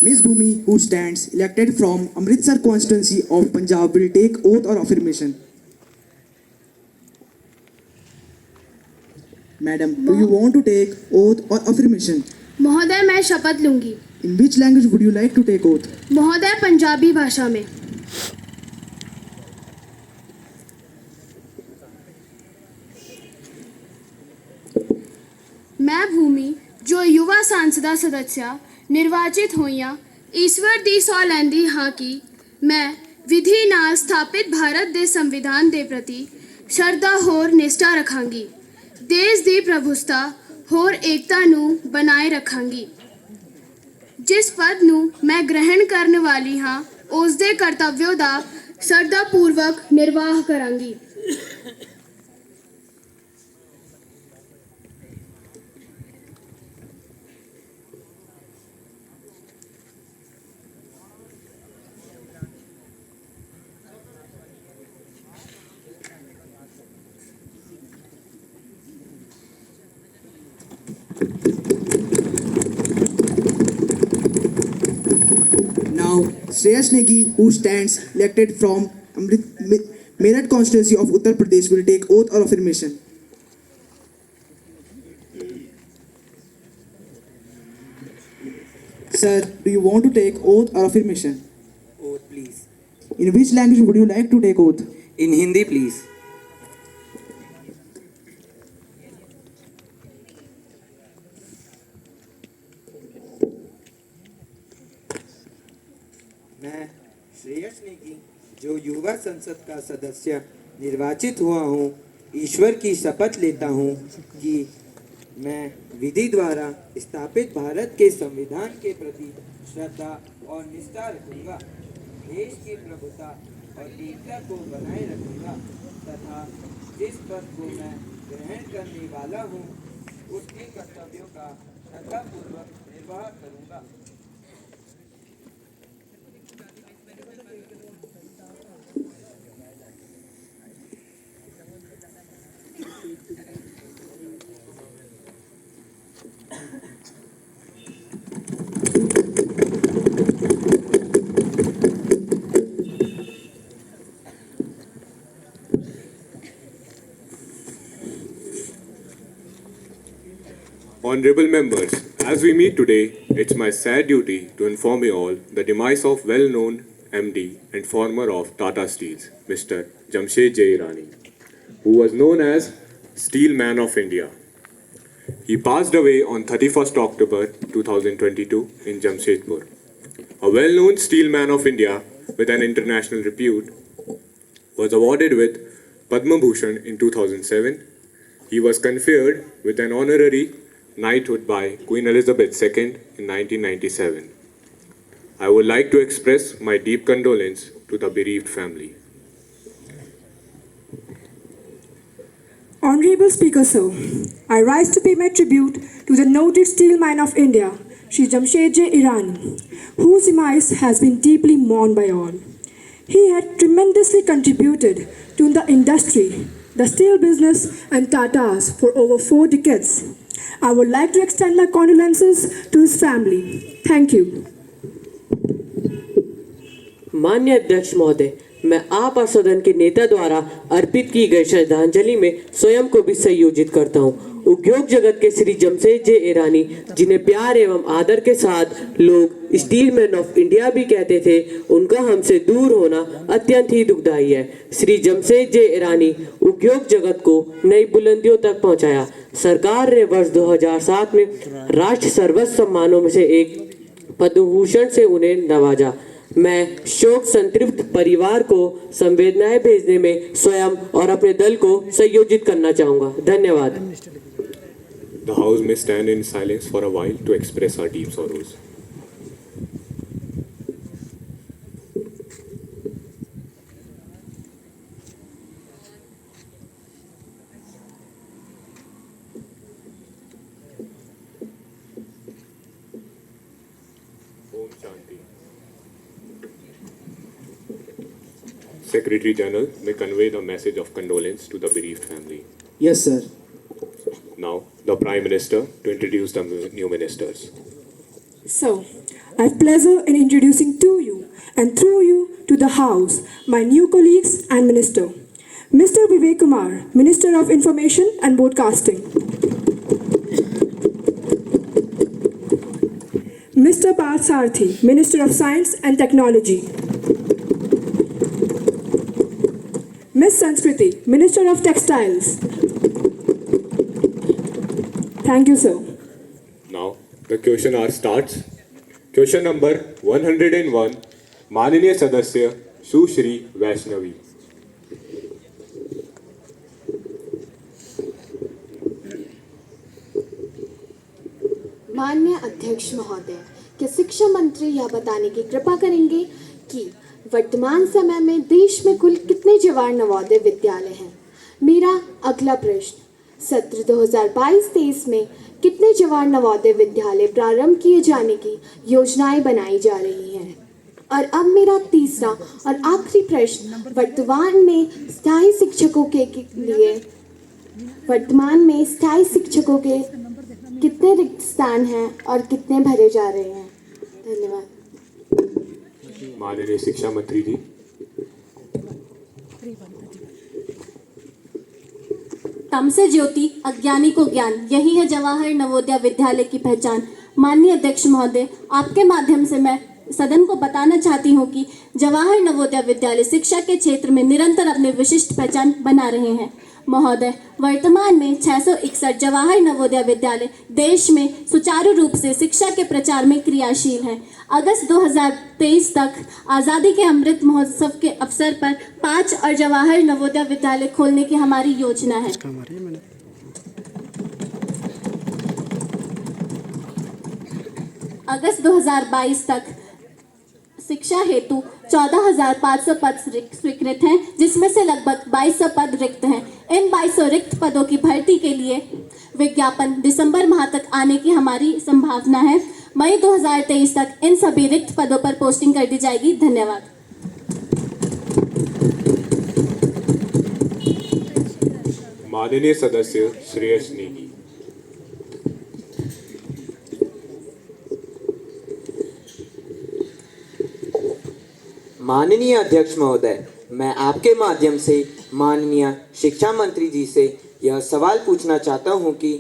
Ms. Bhumi, who stands elected from Amritsar constituency of Punjab, will take oath or affirmation. Madam, do you want to take oath or affirmation? महोदय, मैं शपथ लूंगी। In which language would you like to take oath? महोदय, पंजाबी भाषा में। मैं भूमि जो युवा सांसद सदस्य निर्वाचित होइयां ईश्वर दी सौ लैंदी हाँ कि मैं विधि नाल स्थापित भारत दे संविधान दे प्रति श्रद्धा होर निष्ठा रखांगी, देश दी प्रभुसता होर एकता नू बनाए रखांगी। जिस पद नू मैं ग्रहण करने वाली हाँ उस दे कर्तव्यों दा श्रद्धापूर्वक निर्वाह करांगी। Now, Shreyas Negi, who stands elected from Meerut constituency of Uttar Pradesh, will take oath or affirmation. Sir, do you want to take oath or affirmation? Oath, please. In which language would you like to take oath? In Hindi, please. मैं श्रेयस नेगी जो युवा संसद का सदस्य निर्वाचित हुआ हूँ ईश्वर की शपथ लेता हूँ कि मैं विधि द्वारा स्थापित भारत के संविधान के प्रति श्रद्धा और निष्ठा रखूंगा, देश की प्रभुता और एकता को बनाए रखूंगा तथा जिस पद को मैं ग्रहण करने वाला हूँ उसके कर्तव्यों का श्रद्धापूर्वक निर्वाह करूंगा। Honorable members, as we meet today, it's my sad duty to inform you all the demise of well-known MD and former of Tata Steels, Mr. Jamshed J. Irani, who was known as Steel Man of India. He passed away on 31st October 2022 in Jamshedpur. A well-known steel man of India with an international repute, was awarded with Padma Bhushan in 2007. He was conferred with an honorary knighthood by Queen Elizabeth II in 1997. I would like to express my deep condolence to the bereaved family. Honorable Speaker, sir, I rise to pay my tribute to the noted steel man of India, Shri Jamshed J. Irani, whose demise has been deeply mourned by all. He had tremendously contributed to the industry, the steel business and Tatas for over 4 decades. I would like to extend my condolences to his family. Thank you. माननीय अध्यक्ष महोदय, मैं आप और सदन के नेता द्वारा अर्पित की गई श्रद्धांजलि में स्वयं को भी संयोजित करता हूँ। उद्योग जगत के श्री जमशेद जे ईरानी, जिन्हें प्यार एवं आदर के साथ लोग स्टील मैन ऑफ इंडिया भी कहते थे, उनका हमसे दूर होना अत्यंत ही दुखदायी है। श्री जमशेद जे ईरानी उद्योग जगत को नई बुलंदियों तक पहुंचाया। सरकार ने वर्ष 2007 में राष्ट्र सर्वोच्च सम्मानों में से एक पद्म भूषण से उन्हें नवाजा। मैं शोक संतृप्त परिवार को संवेदनाएं भेजने में स्वयं और अपने दल को संयोजित करना चाहूँगा। धन्यवाद। The House may stand in silence for a while to express our deep sorrows. Om Shanti. Secretary General may convey the message of condolence to the bereaved family. Yes, sir. Now, the Prime Minister to introduce the new ministers. So, I have pleasure in introducing to you and through you to the House my new colleagues and Minister. Mr. Vivek Kumar, Minister of Information and Broadcasting. Mr. Parth Sarthi, Minister of Science and Technology. Ms. Sanskriti, Minister of Textiles. Thank you, sir. Now the question hour starts. Question number 101, माननीय सदस्य सुश्री वैष्णवी. माननीय अध्यक्ष महोदय, क्या शिक्षा मंत्री यह बताने की कृपा करेंगे कि वर्तमान समय में देश में कुल कितने जवाहर नवोदय विद्यालय हैं? मेरा अगला प्रश्न, सत्र 2022-23 में कितने जवाहर नवोदय विद्यालय प्रारंभ किए जाने की योजनाएं बनाई जा रही हैं? और अब मेरा तीसरा और आखिरी प्रश्न, वर्तमान में स्थायी शिक्षकों के कितने रिक्त स्थान हैं और कितने भरे जा रहे हैं? धन्यवाद. माननीय शिक्षा मंत्री जी. तम से ज्योति, अज्ञानी को ज्ञान, यही है जवाहर नवोदय विद्यालय की पहचान. माननीय अध्यक्ष महोदय, आपके माध्यम से मैं सदन को बताना चाहती हूँ कि जवाहर नवोदय विद्यालय शिक्षा के क्षेत्र में निरंतर अपनी विशिष्ट पहचान बना रहे हैं. महोदय, वर्तमान में 661 जवाहर नवोदय विद्यालय देश में सुचारू रूप से शिक्षा के प्रचार में क्रियाशील हैं. अगस्त 2023 तक आज़ादी के अमृत महोत्सव के अवसर पर 5 और जवाहर नवोदय विद्यालय खोलने की हमारी योजना है. अगस्त 2022 तक शिक्षा हेतु 14,500 पद स्वीकृत हैं, जिसमें से लगभग 2,200 पद रिक्त हैं. इन 2,200 रिक्त पदों की भर्ती के लिए विज्ञापन दिसंबर माह तक आने की हमारी संभावना है. मई 2023 तक इन सभी रिक्त पदों पर पोस्टिंग कर दी जाएगी. धन्यवाद. माननीय सदस्य श्रेयस नेगी. माननीय अध्यक्ष महोदय, मैं आपके माध्यम से माननीय शिक्षा मंत्री जी से यह सवाल पूछना चाहता हूं कि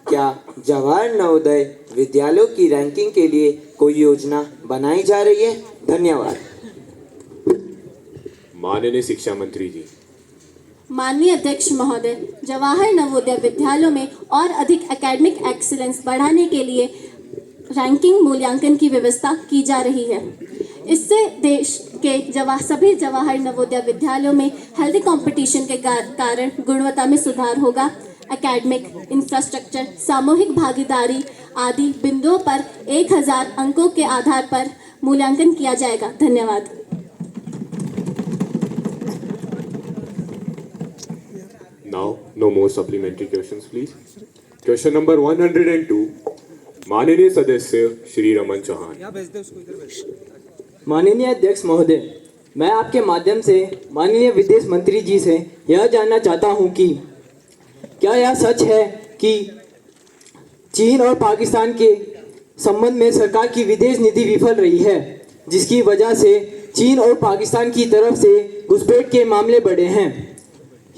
क्या जवाहर नवोदय विद्यालयों की रैंकिंग के लिए कोई योजना बनाई जा रही है? धन्यवाद. माननीय शिक्षा मंत्री जी. माननीय अध्यक्ष महोदय, जवाहर नवोदय विद्यालयों में और अधिक एकेडमिक एक्सीलेंस बढ़ाने के लिए रैंकिंग मूल्यांकन की व्यवस्था की जा रही है. इससे देश के सभी जवाहर नवोदय विद्यालयों में हेल्दी कंपटीशन के कारण गुणवत्ता में सुधार होगा. एकेडमिक, इंफ्रास्ट्रक्चर, सामूहिक भागीदारी आदि बिंदुओं पर 1000 अंकों के आधार पर मूल्यांकन किया जाएगा. धन्यवाद. Now, no more supplementary questions, please. Question number 102, माननीय सदस्य श्री रमन चौहान. माननीय अध्यक्ष महोदय, मैं आपके माध्यम से माननीय विदेश मंत्री जी से यह जानना चाहता हूं कि क्या यह सच है कि चीन और पाकिस्तान के संबंध में सरकार की विदेश नीति विफल रही है, जिसकी वजह से चीन और पाकिस्तान की तरफ से घुसपैठ के मामले बढ़े हैं?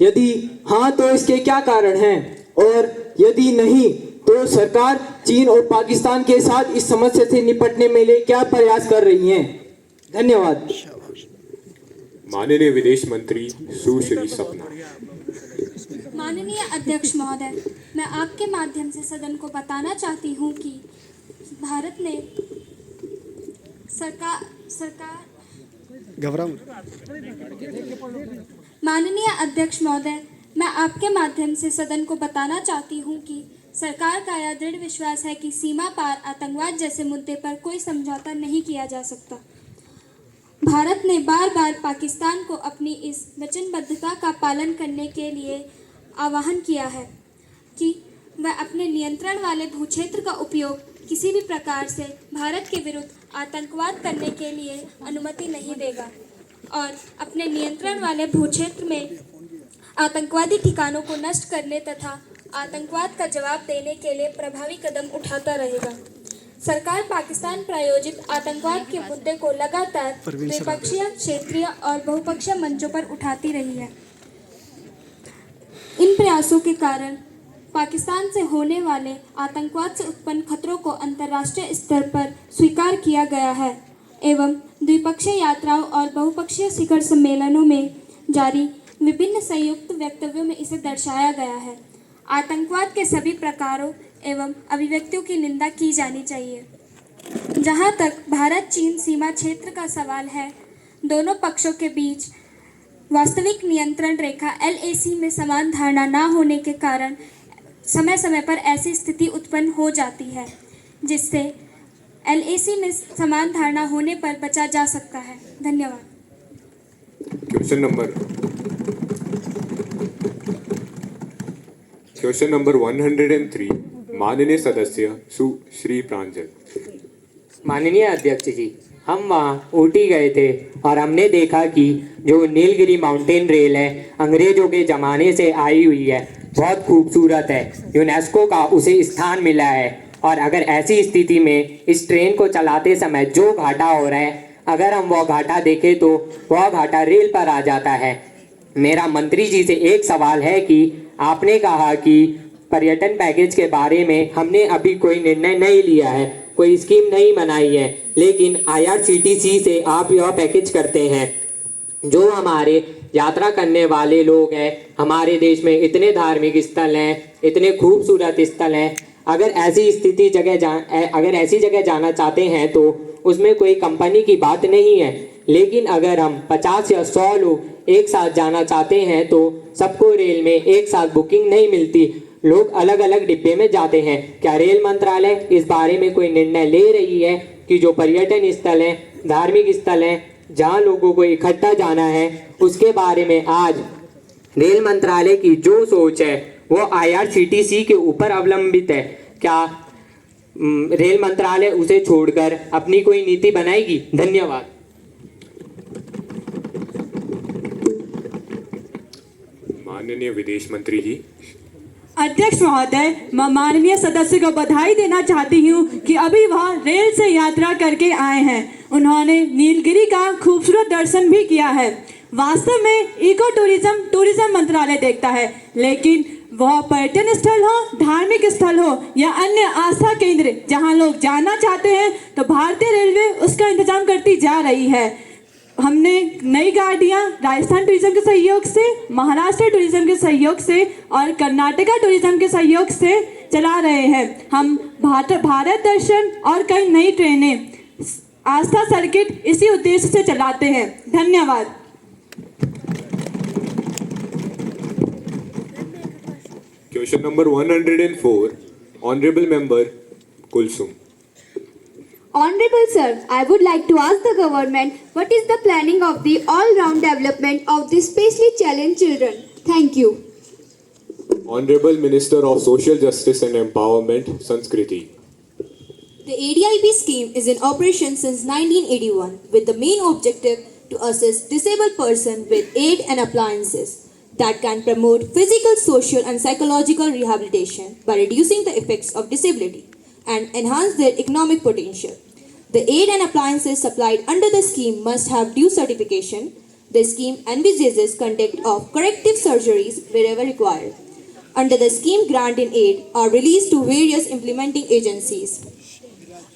यदि हाँ तो इसके क्या कारण हैं, और यदि नहीं तो सरकार चीन और पाकिस्तान के साथ इस समस्या से निपटने में लिए क्या प्रयास कर रही हैं? धन्यवाद. माननीय विदेश मंत्री सुश्री सपना. माननीय अध्यक्ष महोदय, मैं आपके माध्यम से सदन को बताना चाहती हूँ कि भारत ने माननीय अध्यक्ष महोदय, मैं आपके माध्यम से सदन को बताना चाहती हूँ कि सरकार का यह दृढ़ विश्वास है कि सीमा पार आतंकवाद जैसे मुद्दे पर कोई समझौता नहीं किया जा सकता. भारत ने बार बार पाकिस्तान को अपनी इस वचनबद्धता का पालन करने के लिए आह्वान किया है कि वह अपने नियंत्रण वाले भूक्षेत्र का उपयोग किसी भी प्रकार से भारत के विरुद्ध आतंकवाद करने के लिए अनुमति नहीं देगा और अपने नियंत्रण वाले भूक्षेत्र में आतंकवादी ठिकानों को नष्ट करने तथा आतंकवाद का जवाब देने के लिए प्रभावी कदम उठाता रहेगा. सरकार पाकिस्तान प्रायोजित आतंकवाद के मुद्दे को लगातार द्विपक्षीय, क्षेत्रीय और बहुपक्षीय मंचों पर उठाती रही है। इन प्रयासों के कारण पाकिस्तान से होने वाले आतंकवाद से उत्पन्न खतरों को अंतर्राष्ट्रीय स्तर पर स्वीकार किया गया है एवं द्विपक्षीय यात्राओं और बहुपक्षीय शिखर सम्मेलनों में जारी विभिन्न संयुक्त वक्तव्यों में इसे दर्शाया गया है। आतंकवाद के सभी प्रकारों एवं अभिव्यक्तियों की निंदा की जानी चाहिए। जहां तक भारत चीन सीमा क्षेत्र का सवाल है, दोनों पक्षों के बीच वास्तविक नियंत्रण रेखा LAC में समान धारणा न होने के कारण समय समय पर ऐसी स्थिति उत्पन्न हो जाती है, जिससे LAC में समान धारणा होने पर बचा जा सकता है। धन्यवाद। क्वेश्चन नंबर 103, माननीय सदस्य श्री प्रांजल। माननीय अध्यक्ष जी, हम वहाँ ऊटी गए थे और हमने देखा कि जो नीलगिरी माउंटेन रेल है अंग्रेजों के ज़माने से आई हुई है, बहुत खूबसूरत है। यूनेस्को का उसे स्थान मिला है और अगर ऐसी स्थिति में इस ट्रेन को चलाते समय जो घाटा हो रहा है, अगर हम वो घाटा देखें तो वह घाटा रेल पर आ जाता है। मेरा मंत्री जी से एक सवाल है कि आपने कहा कि पर्यटन पैकेज के बारे में हमने अभी कोई निर्णय नहीं लिया है, कोई स्कीम नहीं बनाई है, लेकिन IRCTC से आप यह पैकेज करते हैं। जो हमारे यात्रा करने वाले लोग हैं, हमारे देश में इतने धार्मिक स्थल हैं, इतने खूबसूरत स्थल हैं, अगर ऐसी जगह जाना चाहते हैं तो उसमें कोई कंपनी की बात नहीं है। लेकिन अगर हम 50 या 100 लोग एक साथ जाना चाहते हैं तो सबको रेल में एक साथ बुकिंग नहीं मिलती, लोग अलग अलग डिब्बे में जाते हैं। क्या रेल मंत्रालय इस बारे में कोई निर्णय ले रही है कि जो पर्यटन स्थल हैं, धार्मिक स्थल हैं, जहां लोगों को इकट्ठा जाना है, उसके बारे में आज रेल मंत्रालय की जो सोच है वो IRCTC के ऊपर अवलंबित है? क्या रेल मंत्रालय उसे छोड़कर अपनी कोई नीति बनाएगी? धन्यवाद। माननीय विदेश मंत्री जी। अध्यक्ष महोदय, मैं माननीय सदस्य को बधाई देना चाहती हूँ कि अभी वह रेल से यात्रा करके आए हैं। उन्होंने नीलगिरी का खूबसूरत दर्शन भी किया है। वास्तव में इको टूरिज्म मंत्रालय देखता है, लेकिन वह पर्यटन स्थल हो, धार्मिक स्थल हो या अन्य आस्था केंद्र जहाँ लोग जाना चाहते हैं, तो भारतीय रेलवे उसका इंतजाम करती जा रही है। हमने नई गाड़ियाँ राजस्थान टूरिज्म के सहयोग से, महाराष्ट्र टूरिज्म के सहयोग से और कर्नाटका टूरिज्म के सहयोग से चला रहे हैं। हम भारत दर्शन और कई नई ट्रेनें, आस्था सर्किट इसी उद्देश्य से चलाते हैं। धन्यवाद। Question number 104, honourable member Kulsum. Honorable Sir, I would like to ask the government what is the planning of the all-round development of the specially challenged children? Thank you. Honorable Minister of Social Justice and Empowerment, Sanskriti. The ADIB scheme is in operation since 1981 with the main objective to assist disabled persons with aid and appliances that can promote physical, social and psychological rehabilitation by reducing the effects of disability and enhance their economic potential. The aid and appliances supplied under the scheme must have due certification. The scheme envisages conduct of corrective surgeries wherever required. Under the scheme, grant and aid are released to various implementing agencies.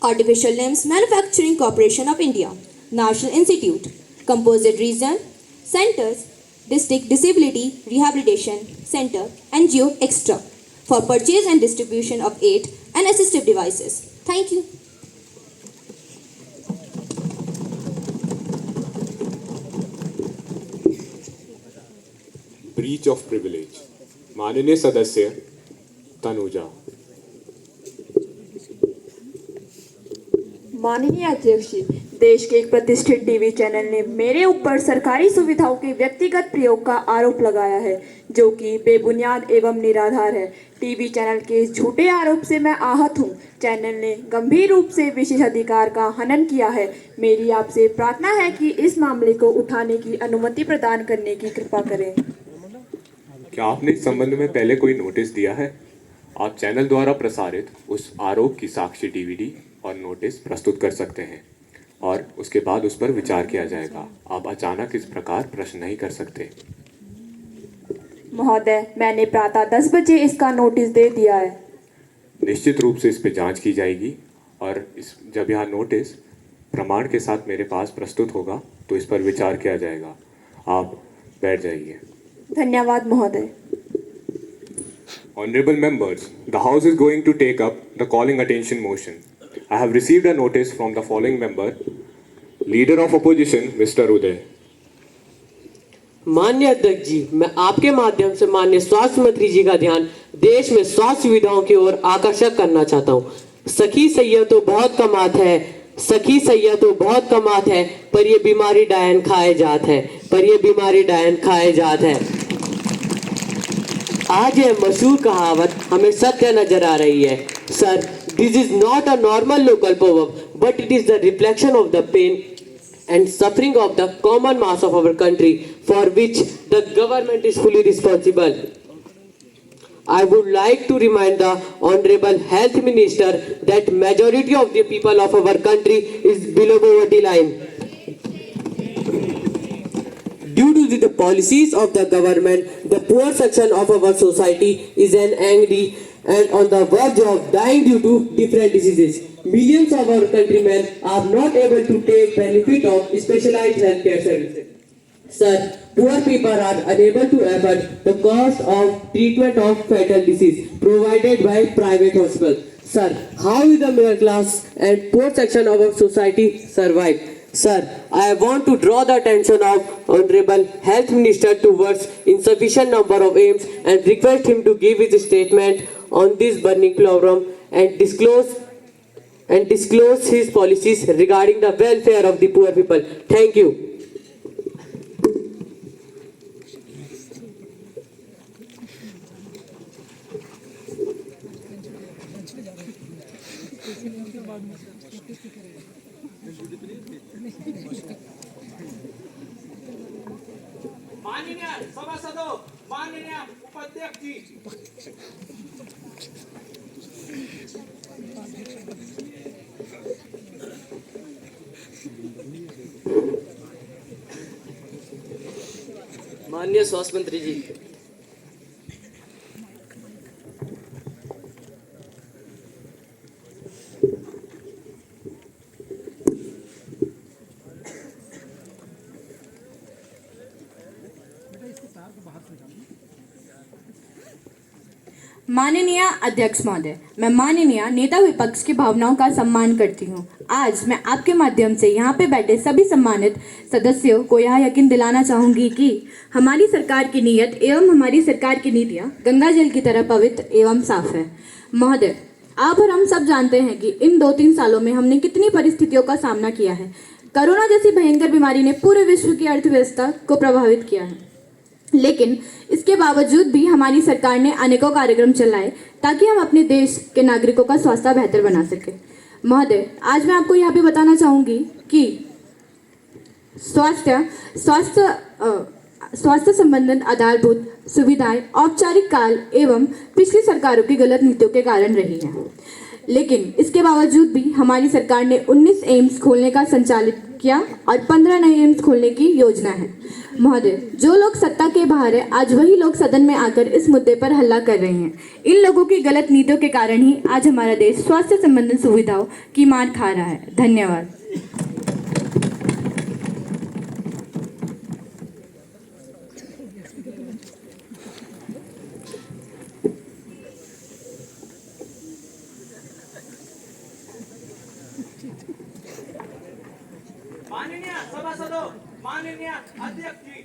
Artificial Limbs Manufacturing Corporation of India, National Institute, Composite Region Centers, District Disability Rehabilitation Center, NGO Extra for purchase and distribution of aid and assistive devices. Thank you. Breach of privilege, माननीय सदस्य तनुजा। माननीय अध्यक्ष जी, देश के एक प्रतिष्ठित TV channel ने मेरे ऊपर सरकारी सुविधाओं के व्यक्तिगत प्रयोग का आरोप लगाया है, जो कि बेबुनियाद एवं निराधार है। टीवी चैनल के इस झूठे आरोप से मैं आहत हूं। चैनल ने गंभीर रूप से विशेषाधिकार का हनन किया है। मेरी आपसे प्रार्थना है कि इस मामले को उठाने की अनुमति प्रदान करने की कृपा करें। क्या आपने इस संबंध में पहले कोई नोटिस दिया है? आप चैनल द्वारा प्रसारित उस आरोप की साक्षी DVD और नोटिस प्रस्तुत कर सकते हैं और उसके बाद उस पर विचार किया जाएगा। आप अचानक इस प्रकार प्रश्न नहीं कर सकते। महोदय, मैंने प्रातः 10 बजे इसका नोटिस दे दिया है। निश्चित रूप से इस पर जांच की जाएगी और जब यह नोटिस प्रमाण के साथ मेरे पास प्रस्तुत होगा तो इस पर विचार किया जाएगा। आप बैठ जाइए। धन्यवाद महोदय। Honorable members, the House is going to take up the calling attention motion. I have received a notice from the following member, Leader of Opposition, Mr. Uday. माननीय अध्यक्ष जी, मैं आपके माध्यम से माननीय स्वास्थ्य मंत्री जी का ध्यान देश में स्वास्थ्य सुविधाओं की ओर आकर्षक करना चाहता हूँ। सखी सैया तो बहुत कमात है, सखी सैया तो बहुत कमात है, पर ये बीमारी डायन खाए जात है, पर ये बीमारी डायन खाए जात है। आज यह मशहूर कहावत हमें सत्य नजर आ रही है। Sir, this is not a normal local proverb, but it is the reflection of the pain and suffering of the common mass of our country, for which the government is fully responsible. I would like to remind the Honorable Health Minister that majority of the people of our country is below poverty line. Due to the policies of the government, the poor section of our society is an angry and on the verge of dying due to different diseases. Millions of our countrymen are not able to take benefit of specialized healthcare services. Sir, poor people are unable to afford the cost of treatment of fatal disease provided by private hospitals. Sir, how will the middle class and poor section of our society survive? Sir, I want to draw the attention of Honorable Health Minister towards insufficient number of AIMS and request him to give his statement on this burning problem and disclose his policies regarding the welfare of the poor people. Thank you. माननीय सभासदों, माननीय उपाध्यक्ष जी, माननीय स्वास्थ्य मंत्री जी, माननीय अध्यक्ष महोदय, मैं माननीय नेता विपक्ष की भावनाओं का सम्मान करती हूं। आज मैं आपके माध्यम से यहाँ पे बैठे सभी सम्मानित सदस्यों को यह यकीन दिलाना चाहूँगी कि हमारी सरकार की नीयत एवं हमारी सरकार की नीतियाँ गंगा जल की तरह पवित्र एवं साफ है। महोदय, आप और हम सब जानते हैं कि इन 2-3 सालों में हमने कितनी परिस्थितियों का सामना किया है। कोरोना जैसी भयंकर बीमारी ने पूरे विश्व की अर्थव्यवस्था को प्रभावित किया है, लेकिन इसके बावजूद भी हमारी सरकार ने अनेकों कार्यक्रम चलाए ताकि हम अपने देश के नागरिकों का स्वास्थ्य बेहतर बना सकें। महोदय, आज मैं आपको यह भी बताना चाहूँगी कि स्वास्थ्य संबंधित आधारभूत सुविधाएं औपचारिक काल एवं पिछली सरकारों की गलत नीतियों के कारण रही हैं, लेकिन इसके बावजूद भी हमारी सरकार ने 19 एम्स खोलने का संचालित किया और 15 नए एम्स खोलने की योजना है। महोदय, जो लोग सत्ता के बाहर है, आज वही लोग सदन में आकर इस मुद्दे पर हल्ला कर रहे हैं। इन लोगों की गलत नीतियों के कारण ही आज हमारा देश स्वास्थ्य संबंधित सुविधाओं की मार खा रहा है। धन्यवाद। माननीय सभासदों, माननीय अध्यक्ष जी,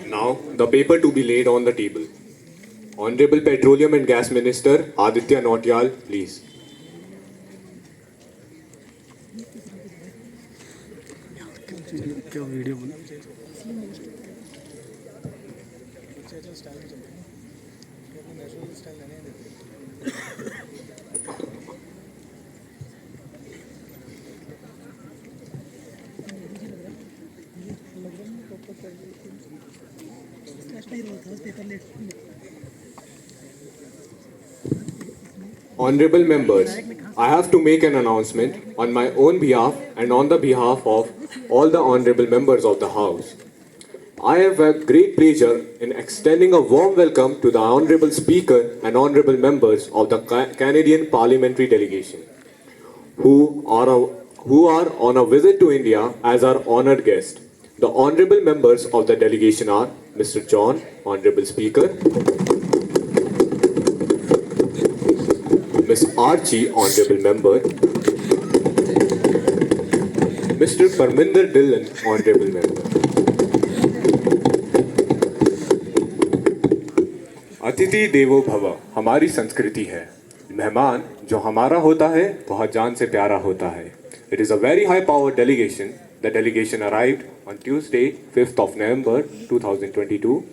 Now, the paper to be laid on the table. Honorable Petroleum and Gas Minister Aditya Nautiyal, please. क्या वीडियो बना Honorable members, I have to make an announcement on my own behalf and on the behalf of all the honorable members of the House. I have a great pleasure in extending a warm welcome to the Honorable Speaker and honorable members of the Canadian Parliamentary Delegation, who are on a visit to India as our honored guest. The honorable members of the delegation are Mr. John, Honorable Speaker, Ms. Archie, Honorable Member, Mr. Parminder Dhillon, Honorable Member. अतिथि देवो भव हमारी संस्कृति है. मेहमान जो हमारा होता है बहुत जान से प्यारा होता है. It is a very high powered delegation. The delegation arrived on Tuesday, 5th of November 2022.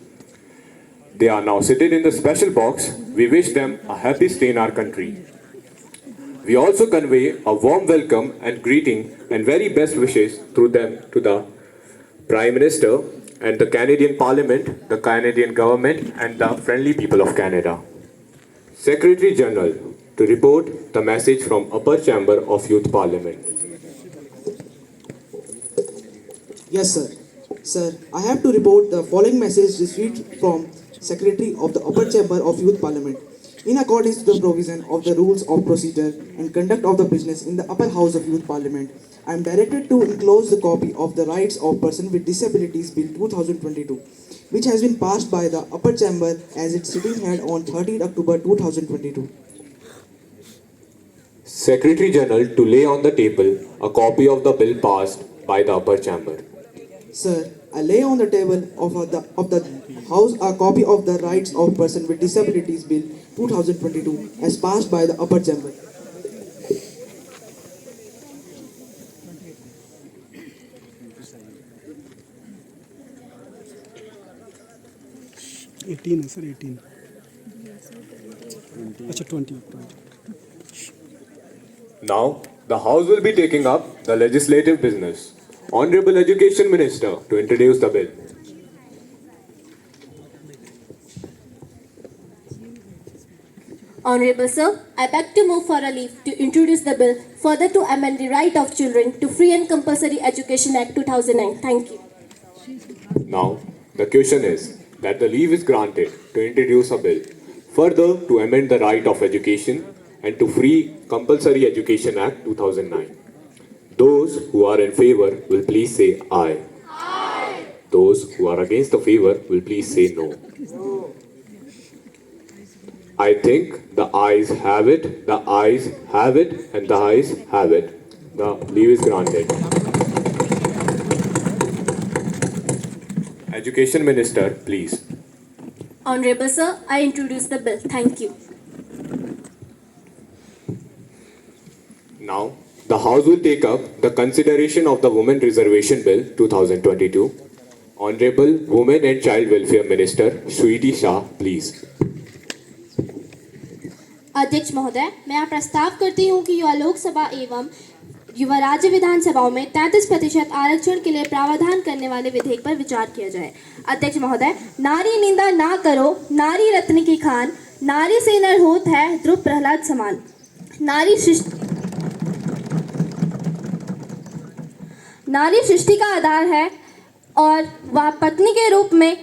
They are now seated in the special box. We wish them a happy stay in our country. We also convey a warm welcome and greeting and very best wishes through them to the Prime Minister and the Canadian Parliament, the Canadian Government and the friendly people of Canada. Secretary General to report the message from Upper Chamber of Youth Parliament. Yes, sir. Sir, I have to report the following message received from Secretary of the Upper Chamber of Youth Parliament. In accordance to the provision of the rules of procedure and conduct of the business in the Upper House of Youth Parliament, I am directed to enclose the copy of the Rights of Persons with Disabilities Bill 2022, which has been passed by the Upper Chamber as its sitting held on 30 October 2022. Secretary General to lay on the table a copy of the bill passed by the Upper Chamber. Sir, I lay on the table of the House a copy of the Rights of Persons with Disabilities Bill 2022 as passed by the Upper Chamber. है sir 18 अच्छा 20. Now, the House will be taking up the legislative business. Honorable Education Minister to introduce the bill. Honorable Sir, I beg to move for a leave to introduce the bill further to amend the Right of Children to Free and Compulsory Education Act 2009. Thank you. Now, the question is that the leave is granted to introduce a bill further to amend the Right of Education and to Free Compulsory Education Act 2009. Those who are in favor will please say aye. Aye. Those who are against the favor will please say no. I think the ayes have it, the ayes have it, and the ayes have it. The leave is granted. Education Minister, please. Honorable Sir, I introduce the bill. Thank you. Now, the House will take up the consideration of the Women Reservation Bill 2022. Honorable Women and Child Welfare Minister Shweeti Shah, please. अध्यक्ष महोदय, मैं यहाँ प्रस्ताव करती हूँ कि युवा लोकसभा एवं युवा राज्य विधानसभाओं में 33% आरक्षण के लिए प्रावधान करने वाले विधेयक पर विचार किया जाए। अध्यक्ष महोदय, नारी निंदा ना करो, नारी रत्न की खान, नारी से नर होत है ध्रुव प्रहलाद समान, नारी सृष्टि का आधार है और वह पत्नी के रूप में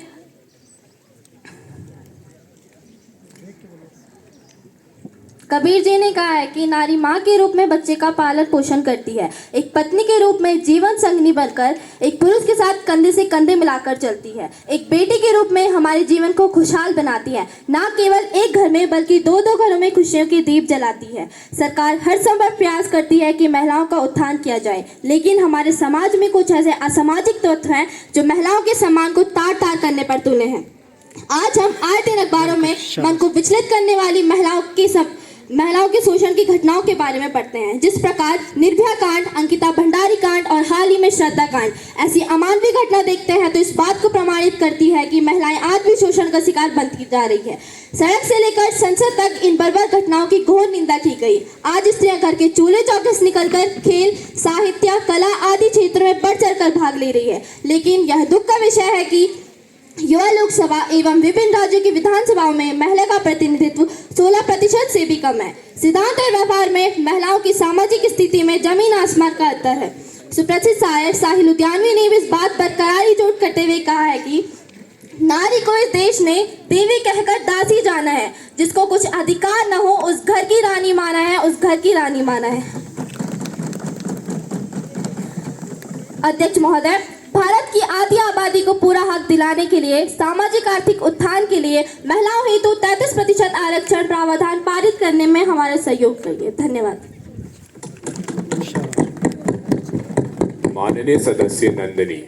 कबीर जी ने कहा है कि नारी माँ के रूप में बच्चे का पालन पोषण करती है, एक पत्नी के रूप में जीवन संगनी बनकर एक पुरुष के साथ कंधे से कंधे मिलाकर चलती है, एक बेटी के रूप में हमारे जीवन को खुशहाल बनाती है, ना केवल एक घर में बल्कि दो दो घरों में खुशियों के दीप जलाती है। सरकार हर संभव प्रयास करती है कि महिलाओं का उत्थान किया जाए, लेकिन हमारे समाज में कुछ ऐसे असामाजिक तत्व हैं जो महिलाओं के सम्मान को तार तार करने पर तुले हैं। आज हम आए दिन अखबारों में मन को विचलित करने वाली महिलाओं के शोषण की घटनाओं के बारे में पढ़ते हैं। जिस प्रकार निर्भया कांड, अंकिता भंडारी कांड और हाल ही में श्रद्धा कांड ऐसी अमानवीय घटना देखते हैं तो इस बात को प्रमाणित करती है कि महिलाएं आज भी शोषण का शिकार बनती जा रही है। सड़क से लेकर संसद तक इन बर्बर घटनाओं की घोर निंदा की गई। आज स्त्रियां घर के चूल्हे चौके से निकलकर खेल, साहित्य, कला आदि क्षेत्रों में बढ़ चढ़कर भाग ले रही है। लेकिन यह दुख का विषय है कि युवा लोकसभा एवं विभिन्न राज्यों की विधानसभाओं में महिला का प्रतिनिधित्व 16% से भी कम है। सिद्धांत और व्यवहार में महिलाओं की सामाजिक स्थिति में जमीन आसमान का अंतर है। सुप्रसिद्ध शायर साहिल लुधियानवी ने भी इस बात पर करारी चोट करते हुए कहा है कि नारी को इस देश ने देवी कहकर दासी जाना है, जिसको कुछ अधिकार न हो उस घर की रानी माना है, उस घर की रानी माना है। अध्यक्ष महोदय, भारत की आधी आबादी को पूरा हक दिलाने के लिए, सामाजिक आर्थिक उत्थान के लिए महिलाओं हेतु 33% आरक्षण प्रावधान पारित करने में हमारा सहयोग करिए। धन्यवाद। माननीय सदस्य नंदिनी।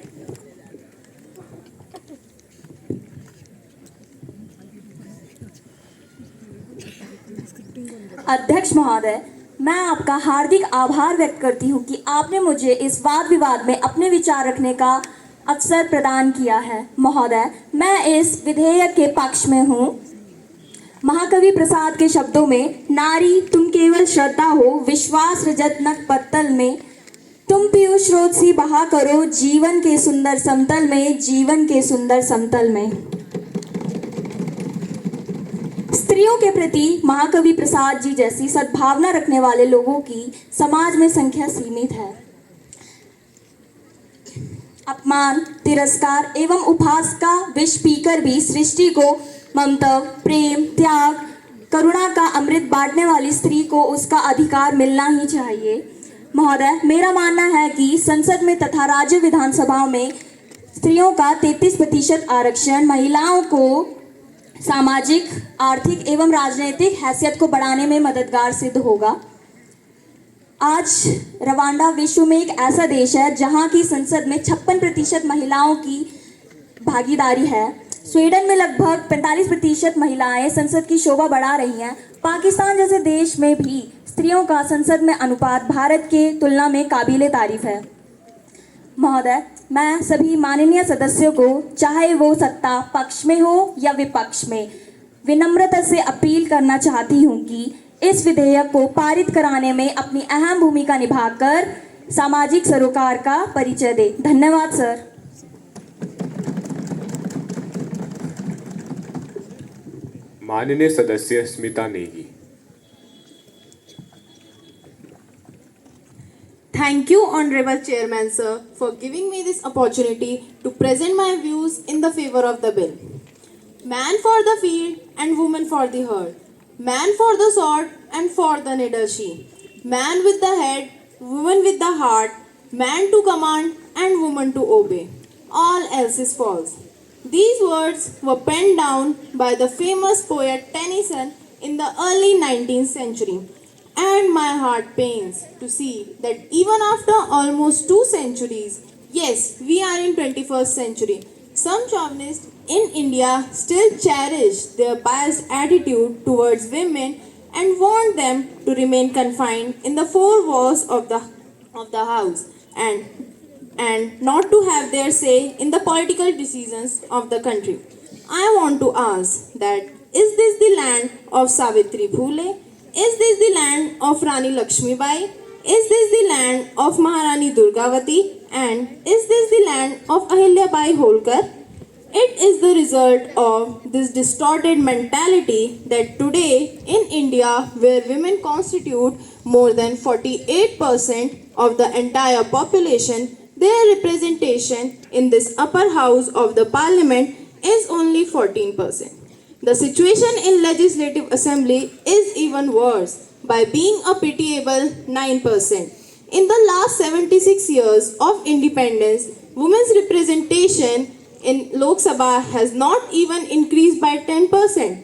अध्यक्ष महोदय, मैं आपका हार्दिक आभार व्यक्त करती हूँ कि आपने मुझे इस वाद विवाद में अपने विचार रखने का अवसर प्रदान किया है। महोदय, मैं इस विधेयक के पक्ष में हूँ। महाकवि प्रसाद के शब्दों में, नारी तुम केवल श्रद्धा हो, विश्वास रजत नक पत्तल में, तुम पीयूष स्रोत सी बहा करो, जीवन के सुंदर समतल में, जीवन के सुंदर समतल में। स्त्रियों के प्रति महाकवि प्रसाद जी जैसी सद्भावना रखने वाले लोगों की समाज में संख्या सीमित है। अपमान, तिरस्कार एवं उपहास का विष पीकर भी सृष्टि को ममता, प्रेम, त्याग, करुणा का अमृत बांटने वाली स्त्री को उसका अधिकार मिलना ही चाहिए। महोदय, मेरा मानना है कि संसद में तथा राज्य विधानसभाओं में स्त्रियों का 33% आरक्षण महिलाओं को सामाजिक, आर्थिक एवं राजनीतिक हैसियत को बढ़ाने में मददगार सिद्ध होगा। आज रवांडा विश्व में एक ऐसा देश है जहां की संसद में 56% महिलाओं की भागीदारी है। स्वीडन में लगभग 45% महिलाएं संसद की शोभा बढ़ा रही हैं। पाकिस्तान जैसे देश में भी स्त्रियों का संसद में अनुपात भारत के तुलना में काबिले तारीफ है। महोदय, मैं सभी माननीय सदस्यों को, चाहे वो सत्ता पक्ष में हो या विपक्ष में, विनम्रता से अपील करना चाहती हूँ कि इस विधेयक को पारित कराने में अपनी अहम भूमिका निभाकर सामाजिक सरोकार का परिचय दे। धन्यवाद सर। माननीय सदस्य Smita Negi. Thank you, Honorable Chairman, sir, for giving me this opportunity to present my views in the favor of the bill. Man for the field and woman for the herd. Man for the sword and for the needle sheath. Man with the head, woman with the heart. Man to command and woman to obey. All else is false. These words were penned down by the famous poet Tennyson in the early 19th century. And my heart pains to see that even after almost 2 centuries, yes, we are in 21st century, some chauvinists in India still cherish their biased attitude towards women and want them to remain confined in the 4 walls of the house and not to have their say in the political decisions of the country. I want to ask that, is this the land of Savitri Phule? Is this the land of Rani Lakshmi Bai? Is this the land of Maharani Durgavati? And is this the land of Ahilya Bai Holkar? It is the result of this distorted mentality that today in India, where women constitute more than 48% of the entire population, their representation in this upper house of the parliament is only 14%. The situation in Legislative Assembly is even worse by being a pitiable 9%. In the last 76 years of independence, women's representation in Lok Sabha has not even increased by 10%.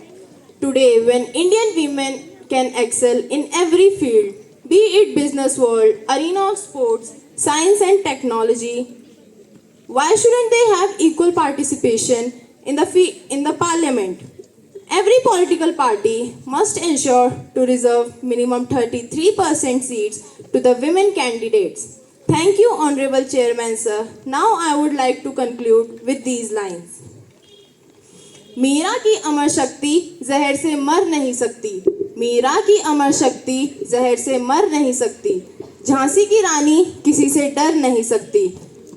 Today, when Indian women can excel in every field, be it business world, arena of sports, science and technology, why shouldn't they have equal participation in the parliament? every political party must ensure to reserve minimum 33% seats to the women candidates. Thank you, Honorable Chairman, sir. Now I would like to conclude with these lines. Meera की अमर शक्ति जहर से मर नहीं सकती, मीरा की अमर शक्ति जहर से मर नहीं सकती, झांसी की रानी किसी से डर नहीं सकती,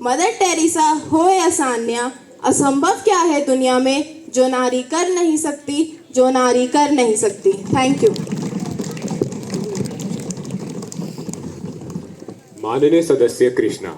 मदर टेरेसा हो या सान्या, असंभव क्या है दुनिया में जो नारी कर नहीं सकती, जो नारी कर नहीं सकती. Thank you. माननीय सदस्य कृष्णा.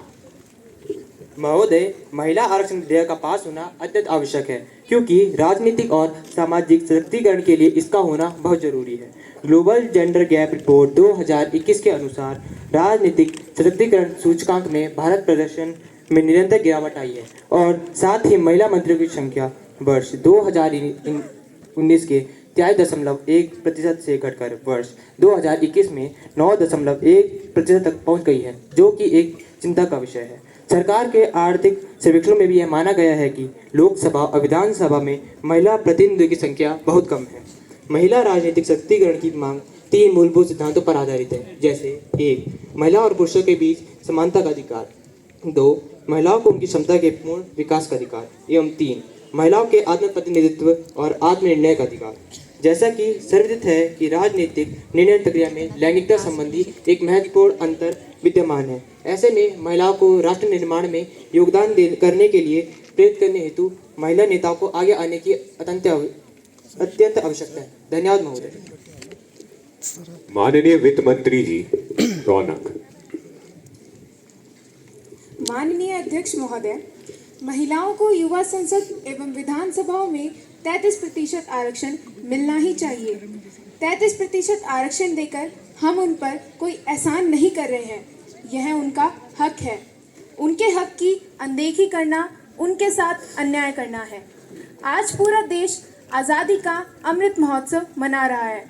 महोदय, महिला आरक्षण विधेयक का पास होना अत्यंत आवश्यक है क्योंकि राजनीतिक और सामाजिक सशक्तिकरण के लिए इसका होना बहुत जरूरी है. ग्लोबल जेंडर गैप रिपोर्ट 2021 के अनुसार राजनीतिक सशक्तिकरण सूचकांक में भारत प्रदर्शन में निरंतर गिरावट आई है और साथ ही महिला मंत्रियों की संख्या वर्ष 2019 के 23.1% से घटकर वर्ष 2021 में 9.1% तक पहुंच गई है, जो कि एक चिंता का विषय है. सरकार के आर्थिक सर्वेक्षणों में भी यह माना गया है कि लोकसभा और विधानसभा में महिला प्रतिनिधियों की संख्या बहुत कम है. महिला राजनीतिक सशक्तिकरण की मांग 3 मूलभूत सिद्धांतों पर आधारित है, जैसे 1. महिला और पुरुषों के बीच समानता का अधिकार, 2. महिलाओं को उनकी क्षमता के पूर्ण विकास का अधिकार, एवं 3. महिलाओं के आत्म प्रतिनिधित्व और आत्मनिर्णय का अधिकार. जैसा कि सर्वविदित है कि राजनीतिक निर्णय प्रक्रिया में लैंगिकता संबंधी एक महत्वपूर्ण अंतर विद्यमान है. ऐसे में महिलाओं को राष्ट्र निर्माण में योगदान करने के लिए प्रेरित करने हेतु महिला नेताओं को आगे आने की अत्यंत आवश्यकता है. धन्यवाद महोदय. माननीय वित्त मंत्री जी रौनक. माननीय अध्यक्ष महोदय, महिलाओं को युवा संसद एवं विधानसभाओं में 33% आरक्षण मिलना ही चाहिए. 33% आरक्षण देकर हम उन पर कोई एहसान नहीं कर रहे हैं, यह उनका हक है. उनके हक की अनदेखी करना उनके साथ अन्याय करना है. आज पूरा देश आज़ादी का अमृत महोत्सव मना रहा है.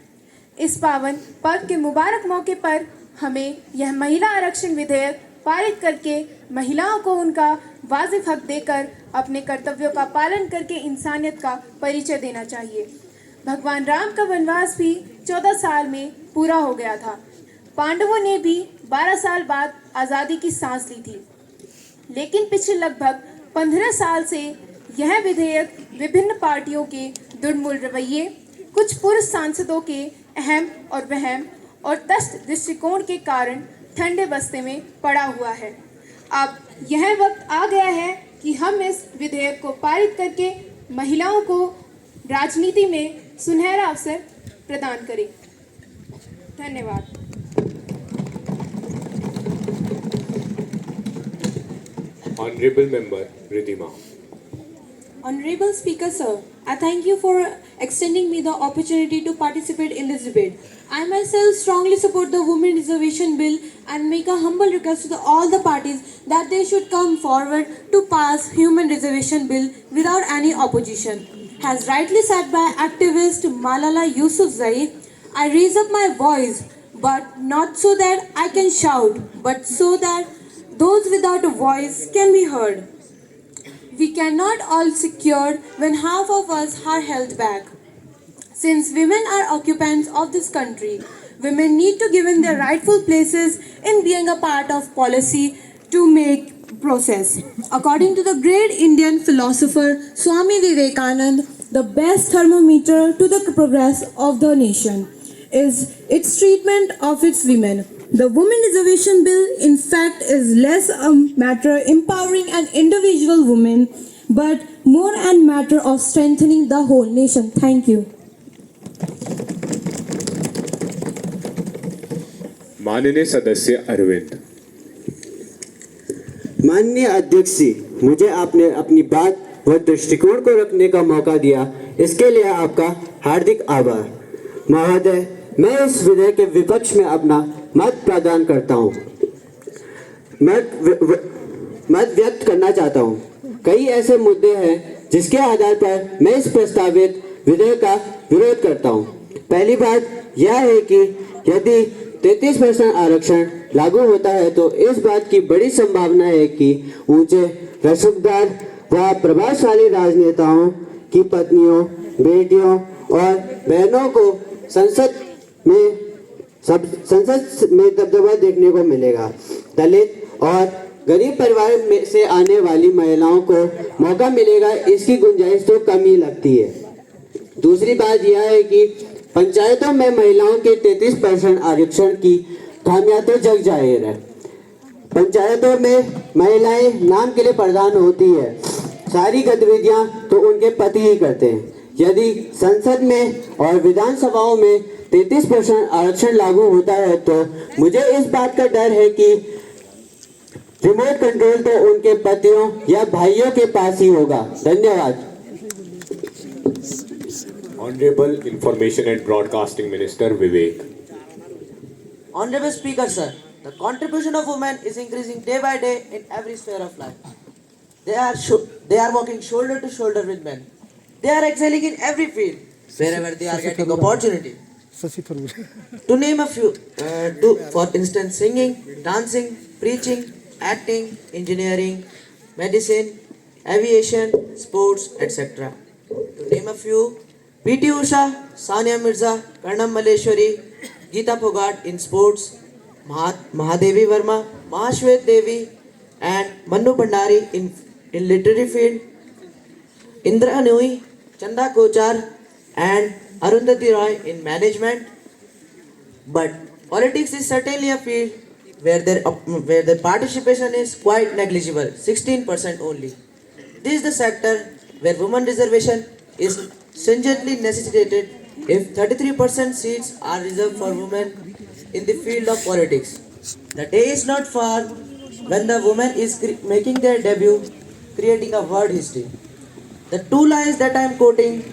इस पावन पर्व के मुबारक मौके पर हमें यह महिला आरक्षण विधेयक पारित करके महिलाओं को उनका वाजिब हक देकर अपने कर्तव्यों का पालन करके इंसानियत का परिचय देना चाहिए. भगवान राम का वनवास भी 14 साल में पूरा हो गया था. पांडवों ने भी 12 साल बाद आज़ादी की सांस ली थी. लेकिन पिछले लगभग 15 साल से यह विधेयक विभिन्न पार्टियों के दुर्मूल रवैये, कुछ पुरुष सांसदों के अहम और वहम और तस्त दृष्टिकोण के कारण ठंडे बस्ते में पड़ा हुआ है. अब यह वक्त आ गया है कि हम इस विधेयक को पारित करके महिलाओं को राजनीति में सुनहरा अवसर प्रदान करें. धन्यवाद. Honorable Member Ridhima. Honorable Speaker, sir, I thank you for extending me the opportunity to participate in this debate. I myself strongly support the Women Reservation Bill and make a humble request to all the parties that they should come forward to pass Human Reservation Bill without any opposition. As rightly said by activist Malala Yousafzai, I raise up my voice, but not so that I can shout, but so that those without a voice can be heard. We cannot all secure when half of us are held back. Since women are occupants of this country, women need to given their rightful places in being a part of policy to make process. According to the great Indian philosopher Swami Vivekananda, the best thermometer to the progress of the nation is its treatment of its women. The Women Reservation Bill, in fact, is less a matter empowering an individual woman, but more a matter of strengthening the whole nation. Thank you. माननीय सदस्य अरविंद. माननीय अध्यक्ष जी, मुझे आपने अपनी बात व दृष्टिकोण को रखने का मौका दिया, इसके लिए आपका हार्दिक आभार. महोदय, मैं इस विधेयक के विपक्ष में अपना मत प्रदान करता हूँ. मत व्यक्त करना चाहता हूँ. कई ऐसे मुद्दे हैं जिसके आधार पर मैं इस प्रस्तावित विधेयक का विरोध करता हूँ. पहली बात यह है कि यदि 33% आरक्षण लागू होता है तो इस बात की बड़ी संभावना है कि ऊंचे रसूखदार व प्रभावशाली राजनेताओं की पत्नियों, बेटियों और बहनों को संसद में दबदबा देखने को मिलेगा। दलित और गरीब परिवार में से आने वाली महिलाओं को मौका मिलेगा, इसकी गुंजाइश तो कम ही लगती है। दूसरी बात यह है कि पंचायतों में महिलाओं के 33% आरक्षण की खामियां तो जग जाहिर है। पंचायतों में महिलाएं नाम के लिए प्रधान होती है, सारी गतिविधियां तो उनके पति ही करते हैं। यदि संसद में और विधानसभाओं में 33% आरक्षण लागू होता है तो मुझे इस बात का डर है कि रिमोट कंट्रोल तो उनके पतियों या भाइयों के पास ही होगा। धन्यवाद। Honorable Information and Broadcasting Minister Vivek. Honorable Speaker, sir, the contribution of women is increasing day by day in every sphere of life. They are working shoulder to shoulder with men. They are excelling in every field wherever they are getting opportunity. To name a few, for instance, singing, dancing, preaching, acting, engineering, medicine, aviation, sports, etc. To name a few, P.T. Usha, Sania Mirza, Karnam Malleshwari, Geeta Phogat in sports, Mahadevi Verma, Mahashwet Devi, and Manu Bhandari in literary field, Indra Anui, Chanda Kochar, and Arundhati Roy in management. But politics is certainly a field where their participation is quite negligible, 16% only. This is the sector where women reservation is stringently necessitated if 33% seats are reserved for women in the field of politics. The day is not far when the woman is making their debut, creating a word history. The two lines that I am quoting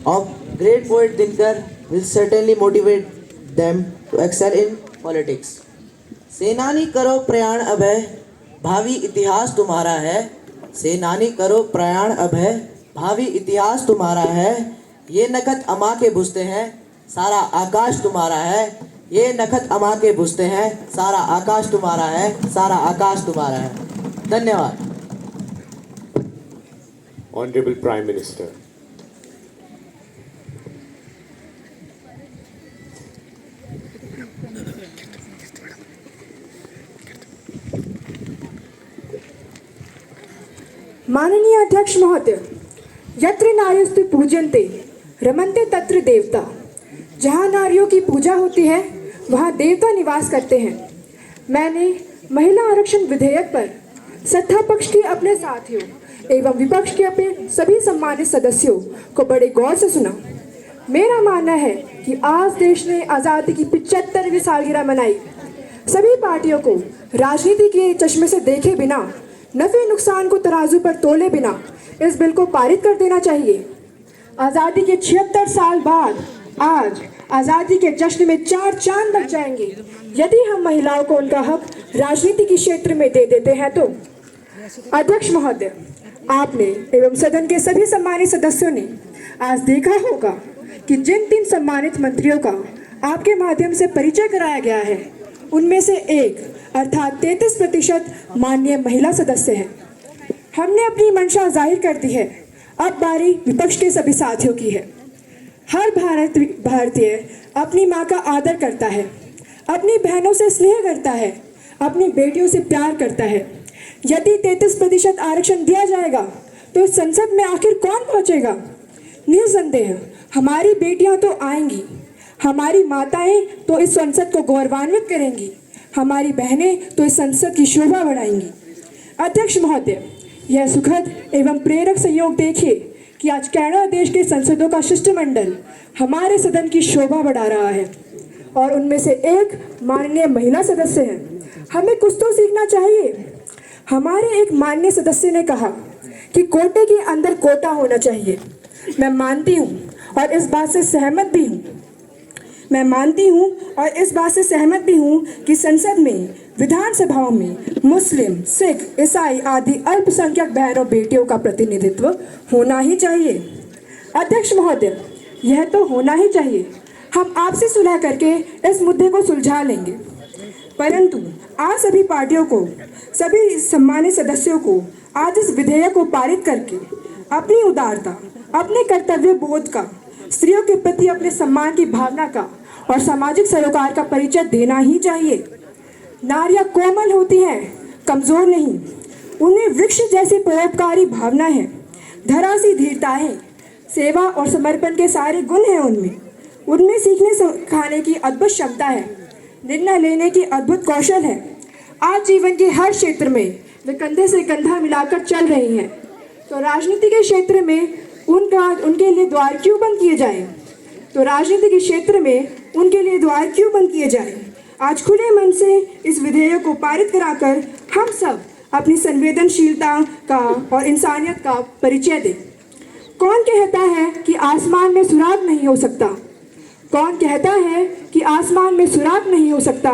of great poet Dinkar will certainly motivate them to excel in politics. सेनानी करो प्रयाण अभय, भावी इतिहास तुम्हारा है। सेनानी करो प्रयाण अभय, भावी इतिहास तुम्हारा है। ये नखत अमा के बुझते हैं, सारा आकाश तुम्हारा है। ये नखत अमा के बुझते हैं, सारा आकाश तुम्हारा है, सारा आकाश तुम्हारा है। धन्यवाद। Honorable Prime Minister. माननीय अध्यक्ष महोदय, यत्र नार्यस्तु पूज्यन्ते रमन्ते तत्र देवता। जहाँ नारियों की पूजा होती है वहाँ देवता निवास करते हैं। मैंने महिला आरक्षण विधेयक पर सत्ता पक्ष के अपने साथियों एवं विपक्ष के अपने सभी सम्मानित सदस्यों को बड़े गौर से सुना। मेरा मानना है कि आज देश ने आज़ादी की 75वीं सालगिरह मनाई। सभी पार्टियों को राजनीति के चश्मे से देखे बिना, नफे नुकसान को तराजू पर तोले बिना इस बिल को पारित कर देना चाहिए। आज़ादी के 76 साल बाद आज आज़ादी के जश्न में 4 चांद लग जाएंगे यदि हम महिलाओं को उनका हक राजनीति के क्षेत्र में दे देते हैं तो। अध्यक्ष महोदय, आपने एवं सदन के सभी सम्मानित सदस्यों ने आज देखा होगा कि जिन 3 सम्मानित मंत्रियों का आपके माध्यम से परिचय कराया गया है उनमें से एक अर्थात 33% माननीय महिला सदस्य हैं। हमने अपनी मंशा जाहिर कर दी है, अब बारी विपक्ष के सभी साथियों की है। हर भारतीय अपनी माँ का आदर करता है, अपनी बहनों से स्नेह करता है, अपनी बेटियों से प्यार करता है। यदि 33% आरक्षण दिया जाएगा तो इस संसद में आखिर कौन पहुँचेगा? निसंदेह हमारी बेटियाँ तो आएंगी, हमारी माताएं तो इस संसद को गौरवान्वित करेंगी, हमारी बहनें तो इस संसद की शोभा बढ़ाएंगी। अध्यक्ष महोदय, यह सुखद एवं प्रेरक संयोग देखिए कि आज कनाडा देश के संसदों का शिष्टमंडल हमारे सदन की शोभा बढ़ा रहा है और उनमें से एक माननीय महिला सदस्य है। हमें कुछ तो सीखना चाहिए। हमारे एक माननीय सदस्य ने कहा कि कोटे के अंदर कोटा होना चाहिए। मैं मानती हूँ और इस बात से सहमत भी हूँ। कि संसद में, विधानसभाओं में मुस्लिम, सिख, ईसाई आदि अल्पसंख्यक बहनों बेटियों का प्रतिनिधित्व होना ही चाहिए। अध्यक्ष महोदय, यह तो होना ही चाहिए। हम आपसे सुलह करके इस मुद्दे को सुलझा लेंगे, परंतु आज सभी पार्टियों को, सभी सम्मानित सदस्यों को आज इस विधेयक को पारित करके अपनी उदारता, अपने कर्तव्य बोध का, स्त्रियों के प्रति अपने सम्मान की भावना का और सामाजिक सरोकार का परिचय देना ही चाहिए। नारियां कोमल होती हैं, कमजोर नहीं। उनमें वृक्ष जैसी परोपकारी भावना है, धरा सी धीरता है, सेवा और समर्पण के सारे गुण हैं उनमें सीखने सिखाने की अद्भुत क्षमता है, निर्णय लेने की अद्भुत कौशल है। आज जीवन के हर क्षेत्र में वे कंधे से कंधा मिलाकर चल रही हैं, तो राजनीति के क्षेत्र में उनके लिए द्वार क्यों बंद किए जाएं? आज खुले मन से इस विधेयक को पारित कराकर हम सब अपनी संवेदनशीलता का और इंसानियत का परिचय दें। कौन कहता है कि आसमान में सुराग नहीं हो सकता? कौन कहता है कि आसमान में सुराग नहीं हो सकता?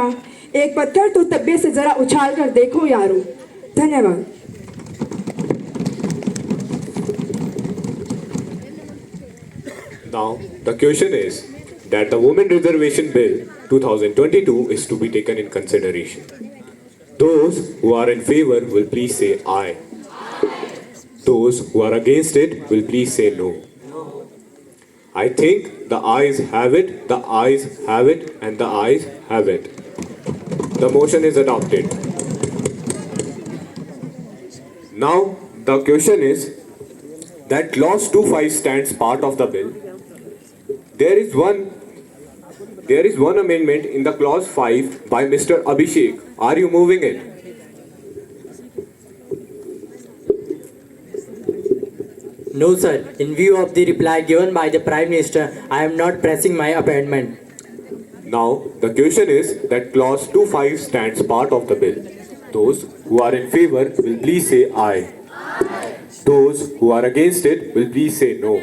एक पत्थर तो तब्बे से जरा उछाल कर देखो यारो। धन्यवाद। Now, the question is that the Women Reservation Bill 2022 is to be taken in consideration. Those who are in favor will please say aye. Those who are against it will please say no. I think the ayes have it, the ayes have it, and the ayes have it. The motion is adopted. Now, the question is that clause 25 stands part of the bill. There is one amendment in the clause 5 by Mr. Abhishek. Are you moving it? No, sir. In view of the reply given by the Prime Minister, I am not pressing my amendment. Now, the question is that clause 25 stands part of the bill. Those who are in favor will please say aye. Those who are against it will please say no.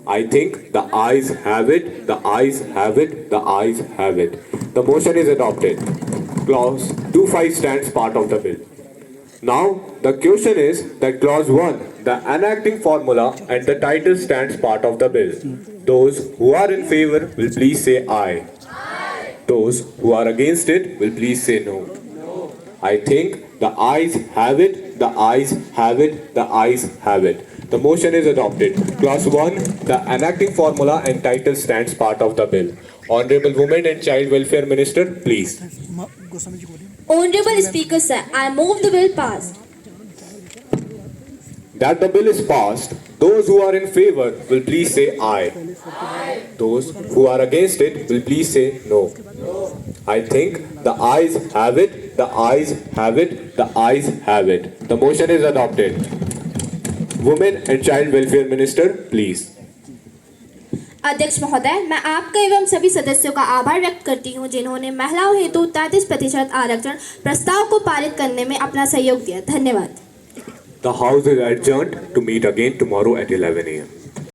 I think the ayes have it, the ayes have it, the ayes have it. The motion is adopted. Clause 25 stands part of the bill. Now, the question is that clause 1, the enacting formula and the title stands part of the bill. Those who are in favor will please say aye. Those who are against it will please say no. I think the ayes have it, the ayes have it, the ayes have it. The motion is adopted. Clause 1, the enacting formula and title stands part of the bill. Honorable Women and Child Welfare Minister, please. Honorable Speaker, sir, I move the bill passed. That the bill is passed, those who are in favor will please say aye. Those who are against it will please say no. I think the ayes have it, the ayes have it, the ayes have it. The motion is adopted. Women and Child Welfare Minister, please. अध्यक्ष महोदय, मैं आपका एवं सभी सदस्यों का आभार व्यक्त करती हूं जिन्होंने महिलाओं हेतु 33% आरक्षण प्रस्ताव को पारित करने में अपना सहयोग दिया। धन्यवाद। The House is adjourned to meet again tomorrow at 11 a.m.